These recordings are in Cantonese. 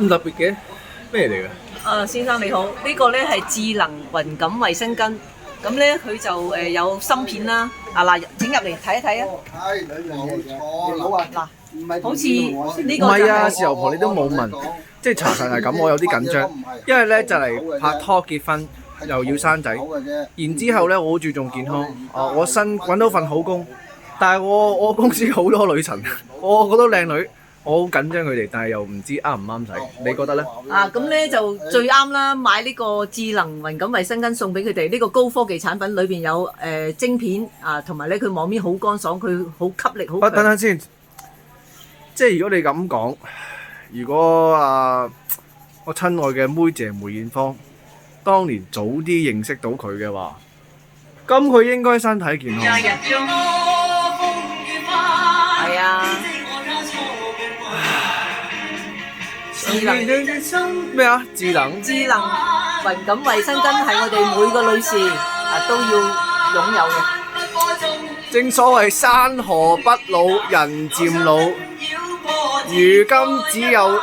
咁特別嘅，咩嚟㗎？先生你好，呢個咧係智能雲感衛生巾，咁咧佢就有芯片啦。嗱，請入嚟睇一睇啊！係冇錯啦。嗱，好似呢唔個就係啊，係豉油婆你都冇問，即係查實係咁，我有啲緊張，因為咧就嚟拍拖結婚，又要生仔，然之後咧我好注重健康，我新揾到份好工，但係我公司好多女神，我覺得靚女，我好緊張佢哋，但係又唔知啱唔啱使，你覺得咧？咁咧就最啱啦，買呢個智能雲感衛生巾送俾佢哋。呢個高科技產品裏邊有晶片同埋咧佢網面好乾爽，佢好吸力好強。等等先，即係如果你咁講，如果我親愛嘅妹姐梅艷芳當年早啲認識到佢嘅話，咁佢應該身體健康。係啊。咩啊？智能雲感衛生巾係我哋每個女士都要擁有嘅。正所謂山河不老，人漸老，如今只有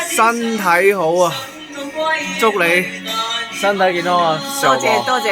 身體好啊！祝你身體健康啊！多謝。